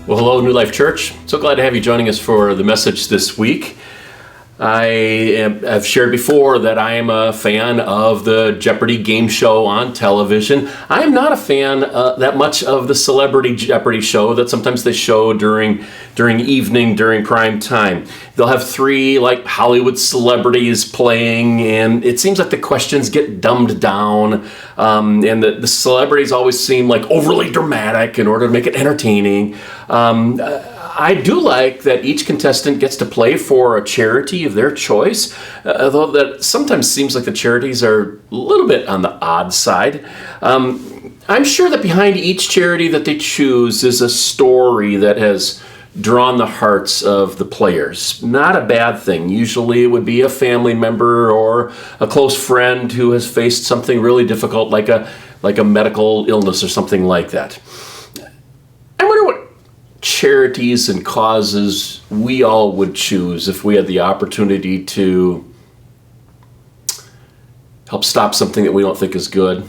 Well, hello, New Life Church. So glad to have you joining us for the message this week. I've shared before that I am a fan of the Jeopardy game show on television. I am not a fan that much of the Celebrity Jeopardy show that sometimes they show during evening, during prime time. They'll have three like Hollywood celebrities playing, and it seems like the questions get dumbed down, and the celebrities always seem like overly dramatic in order to make it entertaining. I do like that each contestant gets to play for a charity of their choice, though that sometimes seems like the charities are a little bit on the odd side. I'm sure that behind each charity that they choose is a story that has drawn the hearts of the players. Not a bad thing. Usually it would be a family member or a close friend who has faced something really difficult like a medical illness or something like that. I wonder what charities and causes we all would choose if we had the opportunity to help stop something that we don't think is good,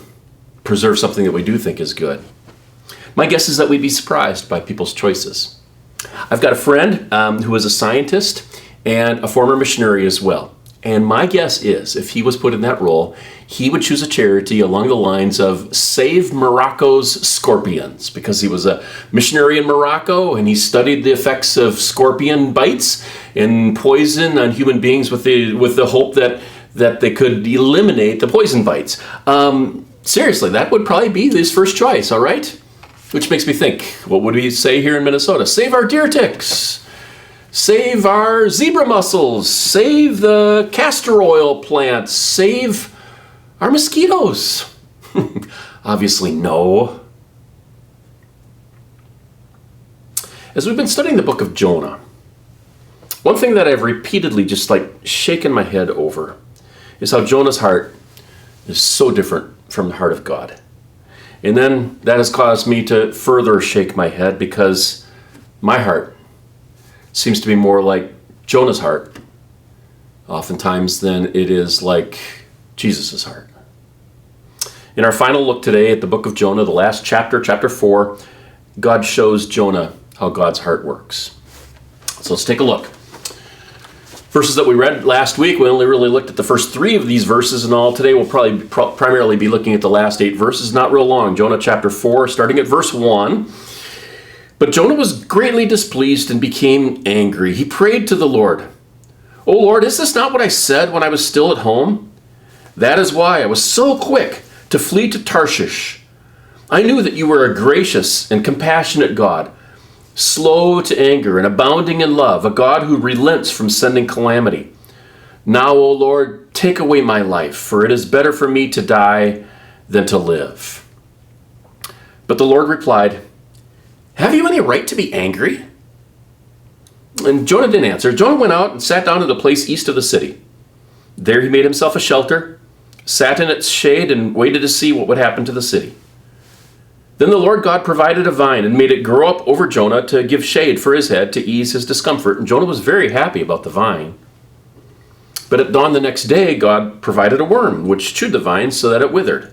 preserve something that we do think is good. My guess is that we'd be surprised by people's choices. I've got a friend who is a scientist and a former missionary as well. And my guess is, if he was put in that role, he would choose a charity along the lines of Save Morocco's Scorpions, because he was a missionary in Morocco and he studied the effects of scorpion bites and poison on human beings with the hope that they could eliminate the poison bites. Seriously, that would probably be his first choice, all right? Which makes me think, what would we say here in Minnesota? Save our deer ticks. Save our zebra mussels, save the castor oil plants, save our mosquitoes. Obviously, no. As we've been studying the book of Jonah, one thing that I've repeatedly just shaken my head over is how Jonah's heart is so different from the heart of God. And then that has caused me to further shake my head because my heart seems to be more like Jonah's heart oftentimes than it is like Jesus' heart. In our final look today at the book of Jonah, the last chapter, chapter 4, God shows Jonah how God's heart works. So let's take a look. Verses that we read last week, we only really looked at the first 3 of these verses and all. Today we'll probably primarily be looking at the last 8 verses, not real long. Jonah chapter 4, starting at verse 1. But Jonah was greatly displeased and became angry. He prayed to the Lord, "O Lord, is this not what I said when I was still at home? That is why I was so quick to flee to Tarshish. I knew that you were a gracious and compassionate God, slow to anger and abounding in love, a God who relents from sending calamity. Now, O Lord, take away my life, for it is better for me to die than to live." But the Lord replied, "Have you any right to be angry?" And Jonah didn't answer. Jonah went out and sat down at a place east of the city. There he made himself a shelter, sat in its shade, and waited to see what would happen to the city. Then the Lord God provided a vine and made it grow up over Jonah to give shade for his head to ease his discomfort. And Jonah was very happy about the vine. But at dawn the next day, God provided a worm, which chewed the vine so that it withered.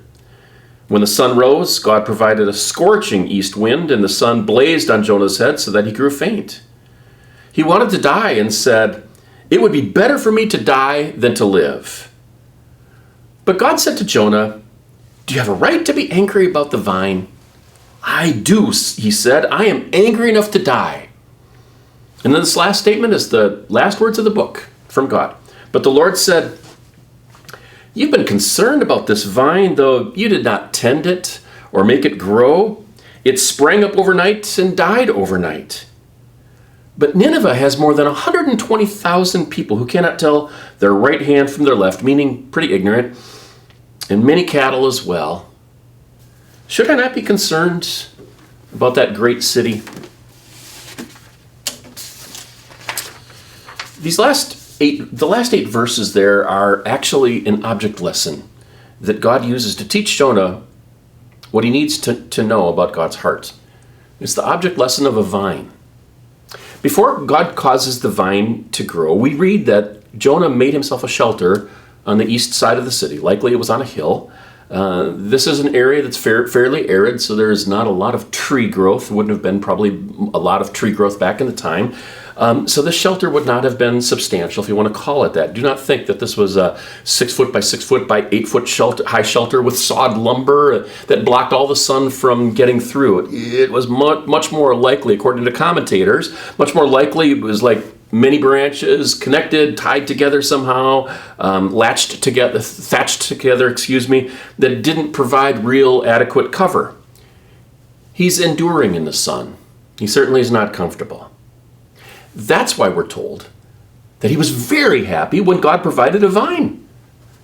When the sun rose, God provided a scorching east wind, and the sun blazed on Jonah's head so that he grew faint. He wanted to die and said, "It would be better for me to die than to live." But God said to Jonah, "Do you have a right to be angry about the vine?" "I do," he said. "I am angry enough to die." And then this last statement is the last words of the book from God. But the Lord said, "You've been concerned about this vine, though you did not tend it or make it grow. It sprang up overnight and died overnight. But Nineveh has more than 120,000 people who cannot tell their right hand from their left," meaning pretty ignorant, "and many cattle as well. Should I not be concerned about that great city?" The last 8 verses there are actually an object lesson that God uses to teach Jonah what he needs to know about God's heart. It's the object lesson of a vine. Before God causes the vine to grow, we read that Jonah made himself a shelter on the east side of the city. Likely it was on a hill. This is an area that's fairly arid, so there is not a lot of tree growth. Wouldn't have been probably a lot of tree growth back in the time. So this shelter would not have been substantial, if you want to call it that. Do not think that this was a 6 foot by 6 foot by 8 foot high shelter with sawed lumber that blocked all the sun from getting through. It was much more likely, according to commentators, much more likely it was like many branches connected, tied together somehow, thatched together, that didn't provide real adequate cover. He's enduring in the sun. He certainly is not comfortable. That's why we're told that he was very happy when God provided a vine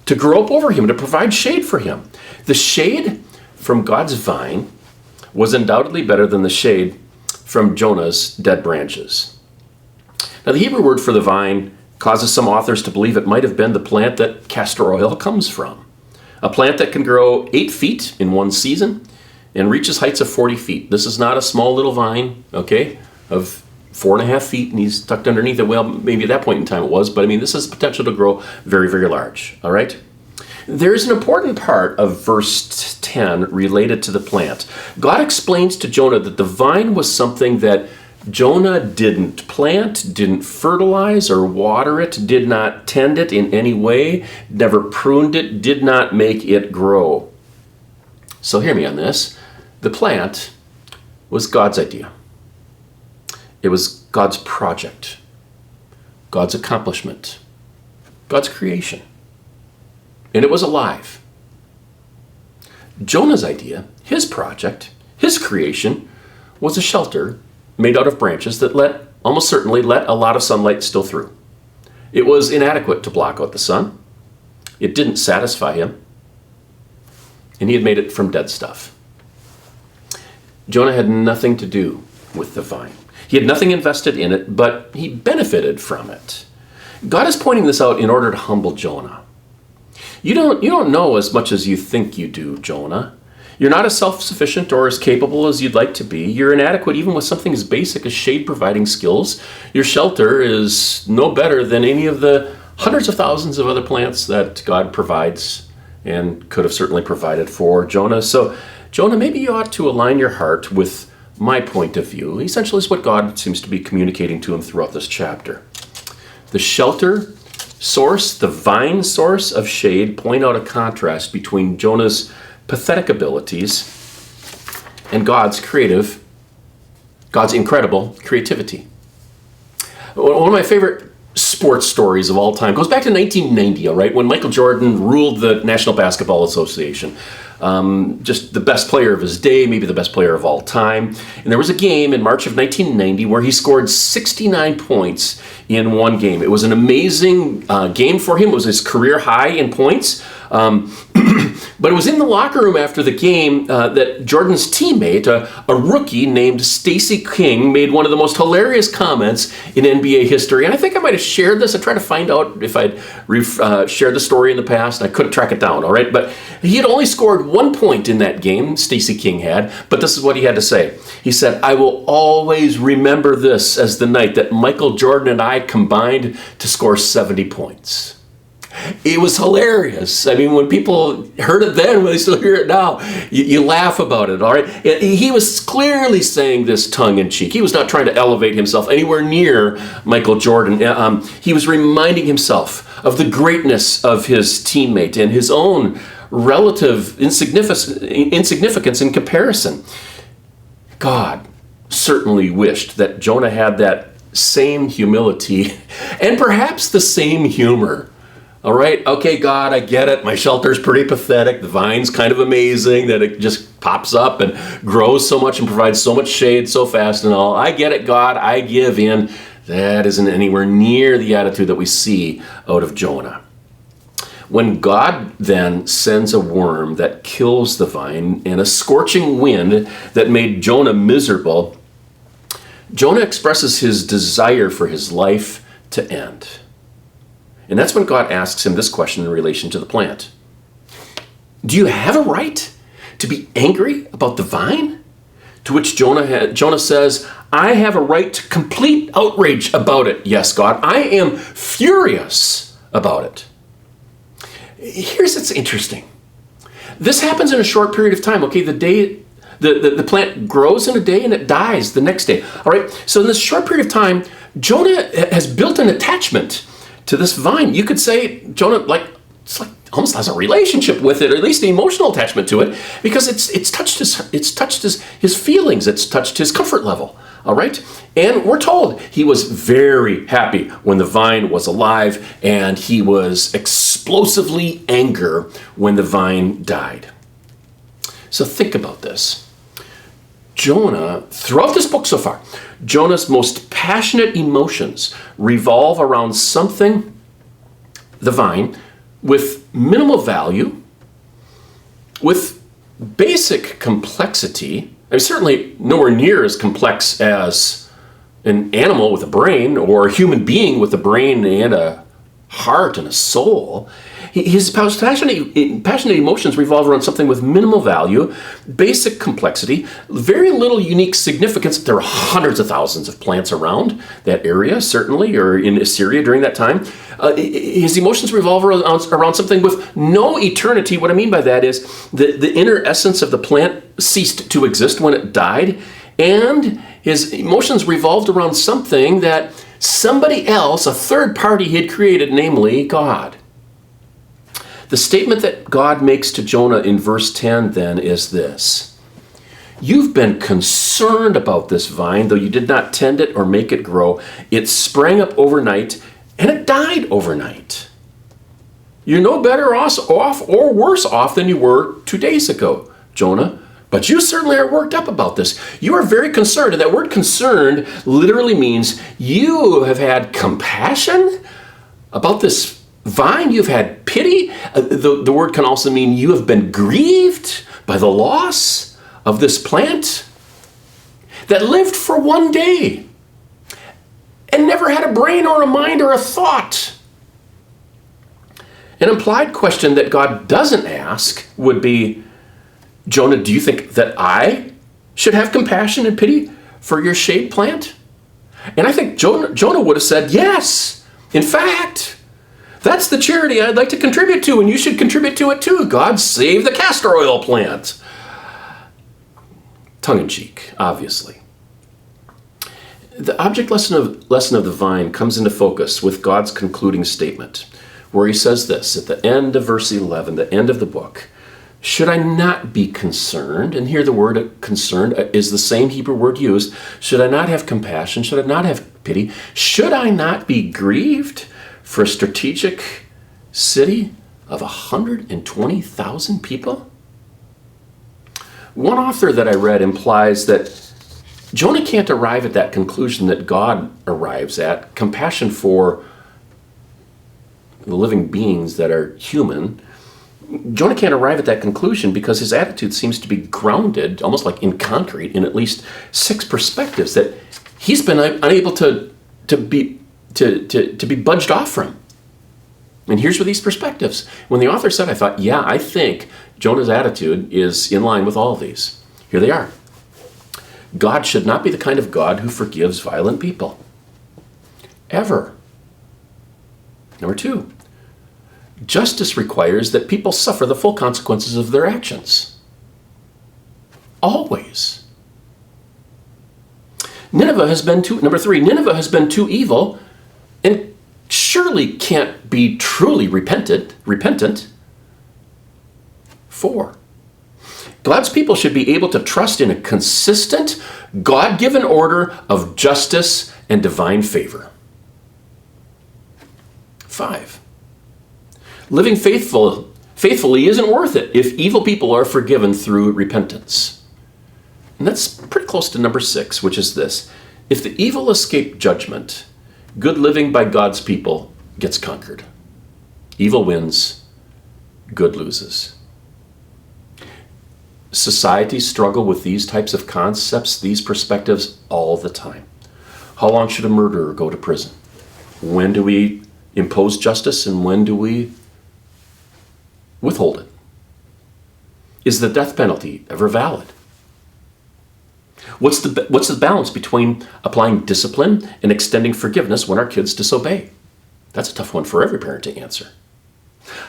to grow up over him, to provide shade for him. The shade from God's vine was undoubtedly better than the shade from Jonah's dead branches. Now, the Hebrew word for the vine causes some authors to believe it might have been the plant that castor oil comes from. A plant that can grow 8 feet in one season and reaches heights of 40 feet. This is not a small little vine, okay, of 4.5 feet, and he's tucked underneath it. Well, maybe at that point in time it was, but I mean, this has the potential to grow very, very large, all right? There's an important part of verse 10 related to the plant. God explains to Jonah that the vine was something that Jonah didn't plant, didn't fertilize or water it, did not tend it in any way, never pruned it, did not make it grow. So hear me on this. The plant was God's idea. It was God's project, God's accomplishment, God's creation. And it was alive. Jonah's idea, his project, his creation, was a shelter made out of branches that almost certainly let a lot of sunlight still through. It was inadequate to block out the sun. It didn't satisfy him. And he had made it from dead stuff. Jonah had nothing to do with the vine. He had nothing invested in it, but he benefited from it. God is pointing this out in order to humble Jonah. You don't know as much as you think you do, Jonah. You're not as self-sufficient or as capable as you'd like to be. You're inadequate even with something as basic as shade-providing skills. Your shelter is no better than any of the hundreds of thousands of other plants that God provides and could have certainly provided for Jonah. So, Jonah, maybe you ought to align your heart with my point of view. Essentially is what God seems to be communicating to him throughout this chapter. The shelter source, the vine source of shade, point out a contrast between Jonah's pathetic abilities and God's incredible creativity. One of my favorite sports stories of all time goes back to 1990, all right, when Michael Jordan ruled the National Basketball Association. Just the best player of his day, maybe the best player of all time. And there was a game in March of 1990 where he scored 69 points in one game. It was an amazing game for him. It was his career high in points. But it was in the locker room after the game that Jordan's teammate, a rookie named Stacey King, made one of the most hilarious comments in NBA history. And I think I might have shared this. I tried to find out if I'd shared the story in the past. I couldn't track it down, all right? But he had only scored 1 point in that game, Stacey King had. But this is what he had to say. He said, "I will always remember this as the night that Michael Jordan and I combined to score 70 points. It was hilarious. I mean, when people heard it then, when they still hear it now, you laugh about it, all right? He was clearly saying this tongue-in-cheek. He was not trying to elevate himself anywhere near Michael Jordan. He was reminding himself of the greatness of his teammate and his own relative insignificance in comparison. God certainly wished that Jonah had that same humility and perhaps the same humor. All right, okay, God, I get it. My shelter's pretty pathetic. The vine's kind of amazing that it just pops up and grows so much and provides so much shade so fast and all. I get it, God. I give in. That isn't anywhere near the attitude that we see out of Jonah. When God then sends a worm that kills the vine and a scorching wind that made Jonah miserable, Jonah expresses his desire for his life to end. And that's when God asks him this question in relation to the plant. Do you have a right to be angry about the vine? To which Jonah says, I have a right to complete outrage about it. Yes, God, I am furious about it. Here's what's interesting. This happens in a short period of time. Okay, the plant grows in a day and it dies the next day. All right, so in this short period of time, Jonah has built an attachment to this vine. You could say Jonah almost has a relationship with it, or at least an emotional attachment to it, because it's touched his feelings, it's touched his comfort level. All right, and we're told he was very happy when the vine was alive, and he was explosively angry when the vine died. So think about this. Jonah, throughout this book so far, Jonah's most passionate emotions revolve around something, the vine, with minimal value, with basic complexity. I mean, certainly nowhere near as complex as an animal with a brain or a human being with a brain and a heart and a soul. His passionate emotions revolve around something with minimal value, basic complexity, very little unique significance. There are hundreds of thousands of plants around that area, certainly, or in Assyria during that time. His emotions revolve around something with no eternity. What I mean by that is the inner essence of the plant ceased to exist when it died, and his emotions revolved around something that somebody else, a third party, had created, namely God. The statement that God makes to Jonah in verse 10 then is this: "You've been concerned about this vine, though you did not tend it or make it grow. It sprang up overnight and it died overnight. You're no better off or worse off than you were 2 days ago, Jonah. But you certainly are worked up about this. You are very concerned." And that word concerned literally means you have had compassion about this vine. You've had pity. The word can also mean you have been grieved by the loss of this plant that lived for 1 day and never had a brain or a mind or a thought. An implied question that God doesn't ask would be, Jonah, do you think that I should have compassion and pity for your shade plant? And I think Jonah would have said, yes. In fact, that's the charity I'd like to contribute to, and you should contribute to it too. God save the castor oil plant. Tongue-in-cheek, obviously. The object lesson of the vine comes into focus with God's concluding statement, where he says this at the end of verse 11, the end of the book: "Should I not be concerned?" And here the word concerned is the same Hebrew word used. Should I not have compassion? Should I not have pity? Should I not be grieved for a strategic city of 120,000 people? One author that I read implies that Jonah can't arrive at that conclusion that God arrives at, compassion for the living beings that are human. Jonah can't arrive at that conclusion because his attitude seems to be grounded, almost like in concrete, in at least 6 perspectives that he's been unable to be budged off from. And here's what these perspectives. When the author said, I thought, yeah, I think Jonah's attitude is in line with all of these. Here they are. God should not be the kind of God who forgives violent people. Ever. Number 2, justice requires that people suffer the full consequences of their actions. Always. Number 3, Nineveh has been too evil and surely can't be truly repentant. 4, God's people should be able to trust in a consistent, God-given order of justice and divine favor. 5, living faithfully isn't worth it if evil people are forgiven through repentance. And that's pretty close to number 6, which is this: if the evil escape judgment, good living by God's people gets conquered. Evil wins, good loses. Societies struggle with these types of concepts, these perspectives, all the time. How long should a murderer go to prison? When do we impose justice and when do we withhold it? Is the death penalty ever valid? What's the balance between applying discipline and extending forgiveness when our kids disobey? That's a tough one for every parent to answer.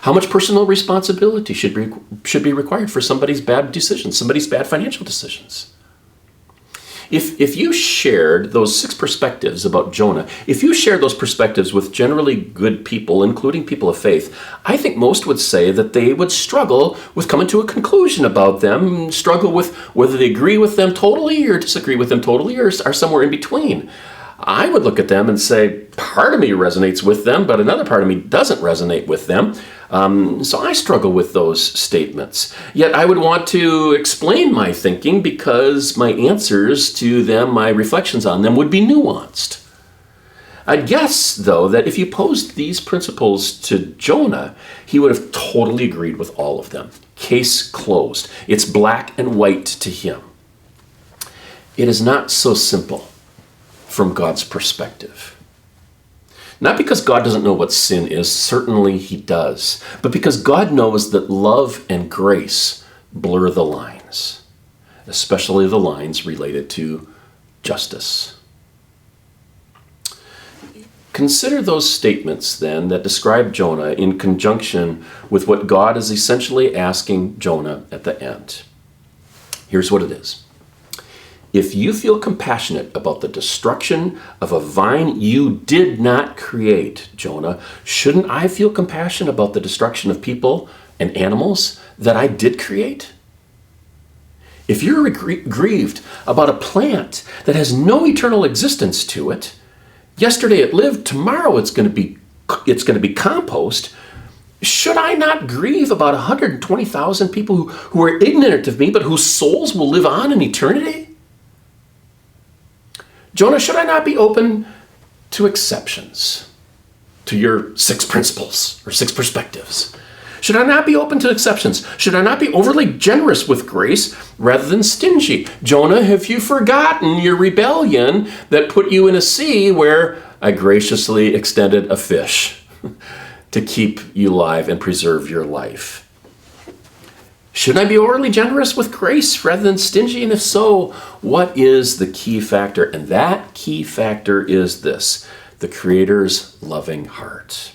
How much personal responsibility should be required for somebody's bad decisions, somebody's bad financial decisions? If you shared those 6 perspectives about Jonah, if you shared those perspectives with generally good people, including people of faith, I think most would say that they would struggle with coming to a conclusion about them, struggle with whether they agree with them totally or disagree with them totally or are somewhere in between. I would look at them and say, part of me resonates with them, but another part of me doesn't resonate with them. So I struggle with those statements. Yet I would want to explain my thinking because my answers to them, my reflections on them would be nuanced. I'd guess, though, that if you posed these principles to Jonah, he would have totally agreed with all of them. Case closed. It's black and white to him. It is not so simple from God's perspective. Not because God doesn't know what sin is, certainly he does, but because God knows that love and grace blur the lines, especially the lines related to justice. Consider those statements, then, that describe Jonah in conjunction with what God is essentially asking Jonah at the end. Here's what it is. If you feel compassionate about the destruction of a vine you did not create, Jonah, shouldn't I feel compassion about the destruction of people and animals that I did create? If you're grieved about a plant that has no eternal existence to it, yesterday it lived, tomorrow it's going to be compost, should I not grieve about 120,000 people who are ignorant of me, but whose souls will live on in eternity? Jonah, should I not be open to exceptions to your 6 principles or 6 perspectives? Should I not be open to exceptions? Should I not be overly generous with grace rather than stingy? Jonah, have you forgotten your rebellion that put you in a sea where I graciously extended a fish to keep you alive and preserve your life? Shouldn't I be overly generous with grace rather than stingy? And if so, what is the key factor? And that key factor is this: the Creator's loving heart.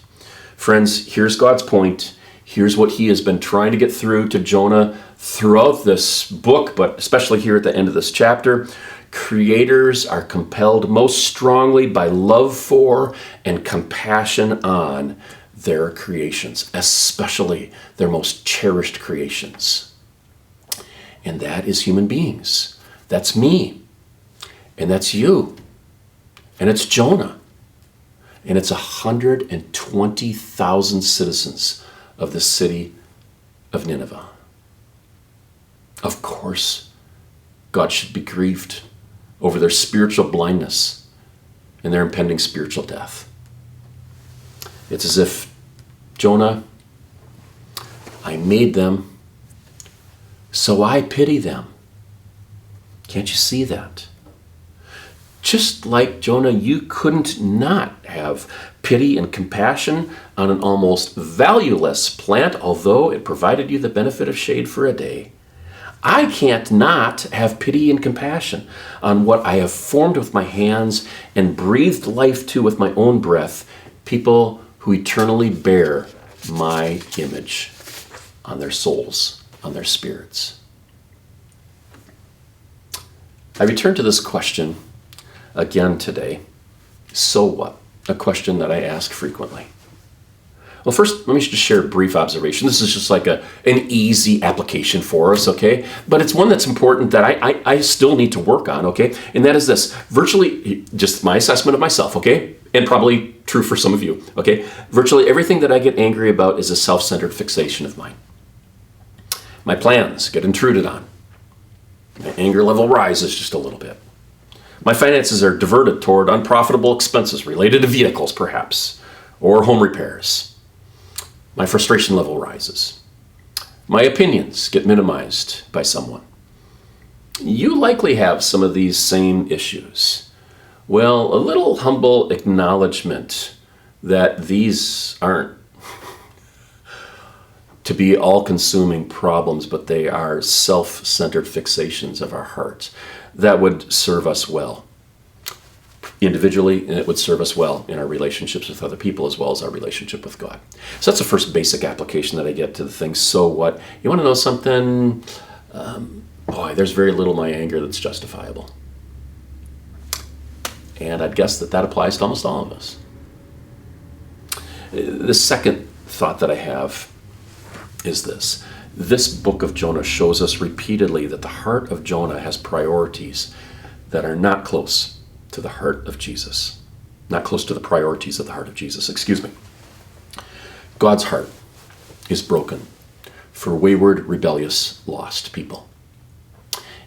Friends, here's God's point. Here's what he has been trying to get through to Jonah throughout this book, but especially here at the end of this chapter. Creators are compelled most strongly by love for and compassion on their creations, especially their most cherished creations. And that is human beings. That's me. And that's you. And it's Jonah. And it's 120,000 citizens of the city of Nineveh. Of course, God should be grieved over their spiritual blindness and their impending spiritual death. It's as if, Jonah, I made them, so I pity them. Can't you see that? Just like Jonah, you couldn't not have pity and compassion on an almost valueless plant, although it provided you the benefit of shade for a day. I can't not have pity and compassion on what I have formed with my hands and breathed life to with my own breath, people who eternally bear my image on their souls, on their spirits. I return to this question again today. So what? A question that I ask frequently. Well, first, let me just share a brief observation. This is just like an easy application for us, okay? But it's one that's important that I still need to work on, okay? And that is this. Virtually, just my assessment of myself, okay? And probably true for some of you, okay? Virtually everything that I get angry about is a self-centered fixation of mine. My plans get intruded on. My anger level rises just a little bit. My finances are diverted toward unprofitable expenses related to vehicles, perhaps, or home repairs. My frustration level rises. My opinions get minimized by someone. You likely have some of these same issues. Well, a little humble acknowledgement that these aren't to be all-consuming problems, but they are self-centered fixations of our hearts that would serve us well. individually, and it would serve us well in our relationships with other people as well as our relationship with God. So that's the first basic application that I get to the thing. So what? You want to know something? Boy, there's very little in my anger that's justifiable. And I'd guess that applies to almost all of us. The second thought that I have is this. This book of Jonah shows us repeatedly that the heart of Jonah has priorities that are not close to the heart of Jesus. Not close to the priorities of the heart of Jesus, excuse me. God's heart is broken for wayward, rebellious, lost people.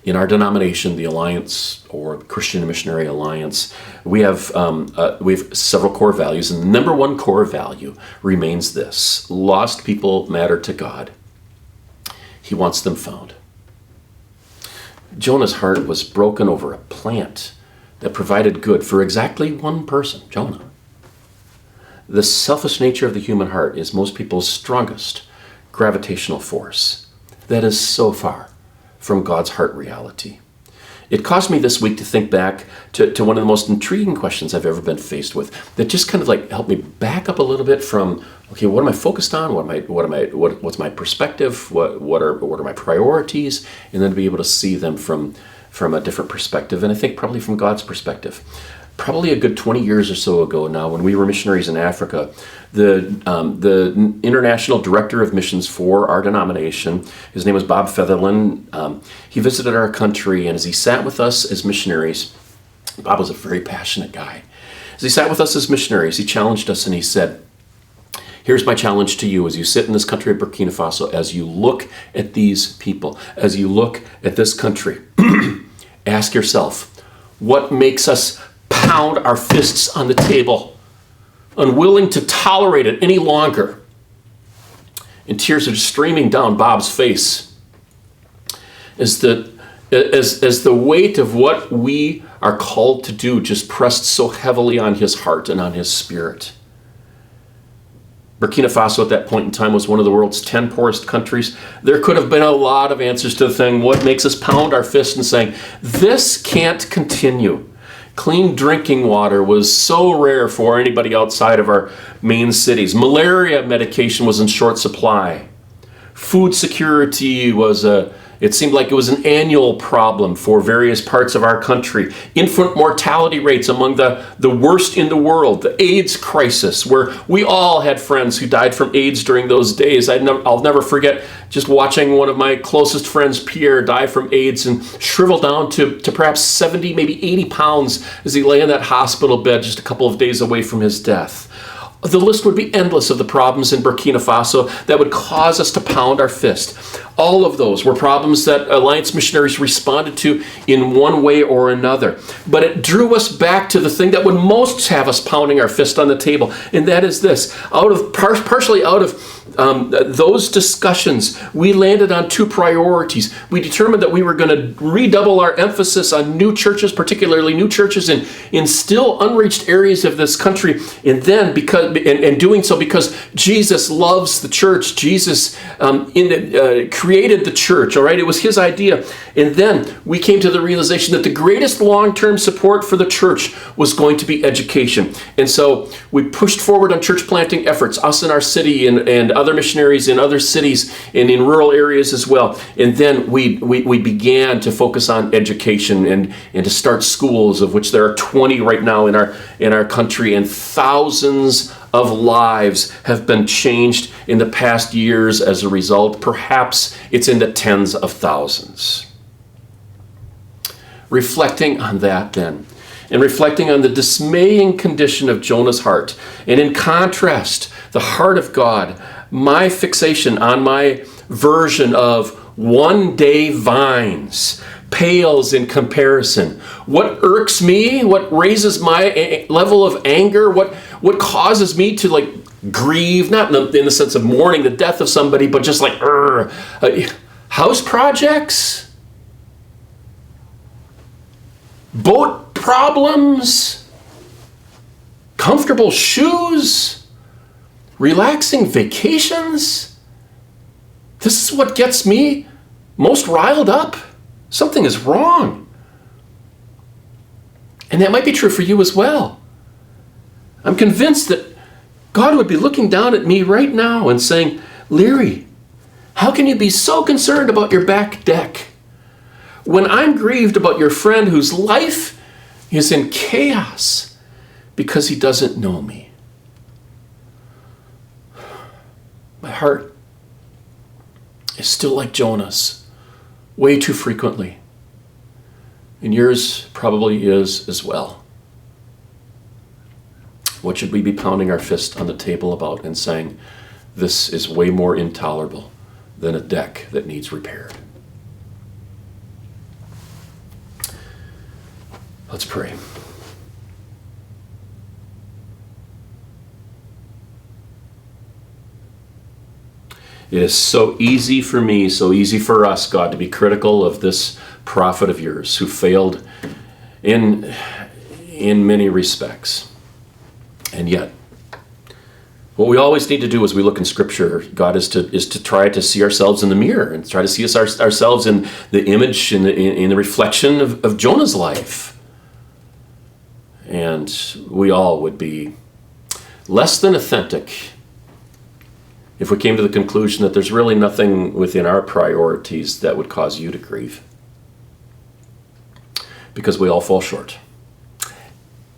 In our denomination, the Alliance, or Christian Missionary Alliance, we have several core values, and the number one core value remains this: lost people matter to God. He wants them found. Jonah's heart was broken over a plant that provided good for exactly one person, Jonah. The selfish nature of the human heart is most people's strongest gravitational force. That is so far from God's heart reality. It caused me this week to think back to one of the most intriguing questions I've ever been faced with, that just kind of like helped me back up a little bit from, okay, what am I focused on? What's my perspective? What are my priorities? And then to be able to see them from a different perspective, and I think probably from God's perspective. Probably a good 20 years or so ago now, when we were missionaries in Africa, the international director of missions for our denomination, his name was Bob Featherland, he visited our country, and as he sat with us as missionaries, Bob was a very passionate guy. As he sat with us as missionaries, he challenged us and he said, here's my challenge to you as you sit in this country of Burkina Faso, as you look at these people, as you look at this country, ask yourself, what makes us pound our fists on the table, unwilling to tolerate it any longer? And tears are streaming down Bob's face as the weight of what we are called to do just pressed so heavily on his heart and on his spirit. Burkina Faso at that point in time was one of the world's 10 poorest countries. There could have been a lot of answers to the thing, what makes us pound our fist and saying, this can't continue. Clean drinking water was so rare for anybody outside of our main cities. Malaria medication was in short supply. Food security it seemed like it was an annual problem for various parts of our country. Infant mortality rates among the worst in the world. The AIDS crisis, where we all had friends who died from AIDS during those days. I'll never forget just watching one of my closest friends, Pierre, die from AIDS and shrivel down to perhaps 70, maybe 80 pounds as he lay in that hospital bed just a couple of days away from his death. The list would be endless of the problems in Burkina Faso that would cause us to pound our fist. All of those were problems that Alliance missionaries responded to in one way or another. But it drew us back to the thing that would most have us pounding our fist on the table, and that is this. Partially out of those discussions, we landed on two priorities. We determined that we were going to redouble our emphasis on new churches, particularly new churches in still unreached areas of this country, and then doing so because Jesus loves the church. Jesus created the church, all right? It was his idea. And then we came to the realization that the greatest long-term support for the church was going to be education. And so we pushed forward on church planting efforts, us in our city and other missionaries in other cities and in rural areas as well. And then we began to focus on education and to start schools, of which there are 20 right now in our country, and thousands of lives have been changed in the past years as a result. Perhaps it's in the tens of thousands. Reflecting on that then, and reflecting on the dismaying condition of Jonah's heart, and in contrast, the heart of God, my fixation on my version of one-day vines pales in comparison. What irks me, what raises my level of anger, what causes me to grieve, not in the sense of mourning the death of somebody, but just house projects, boat problems, comfortable shoes, relaxing vacations. This is what gets me most riled up. Something is wrong. And that might be true for you as well. I'm convinced that God would be looking down at me right now and saying, Leary, how can you be so concerned about your back deck when I'm grieved about your friend whose life is in chaos because he doesn't know me? My heart is still like Jonah's, way too frequently. And yours probably is as well. What should we be pounding our fist on the table about and saying, this is way more intolerable than a deck that needs repaired? Let's pray. It is so easy for me, so easy for us, God, to be critical of this prophet of yours who failed in many respects. And yet, what we always need to do as we look in Scripture, God, is to try to see ourselves in the mirror and try to see ourselves in the image, in the reflection of Jonah's life. And we all would be less than authentic if we came to the conclusion that there's really nothing within our priorities that would cause you to grieve. Because we all fall short.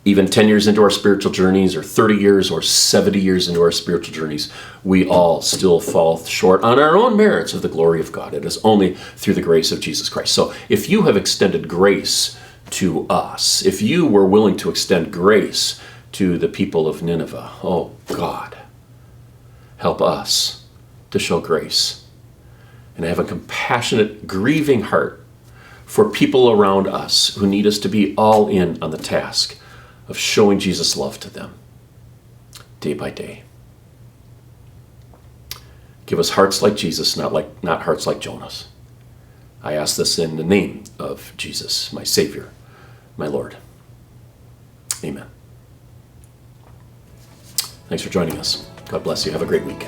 Even 10 years into our spiritual journeys, or 30 years, or 70 years into our spiritual journeys, we all still fall short on our own merits of the glory of God. It is only through the grace of Jesus Christ. So if you have extended grace to us, if you were willing to extend grace to the people of Nineveh, oh God, help us to show grace and have a compassionate, grieving heart for people around us who need us to be all in on the task of showing Jesus' love to them day by day. Give us hearts like Jesus, not hearts like Jonah's. I ask this in the name of Jesus, my Savior, my Lord. Amen. Thanks for joining us. God bless you. Have a great week.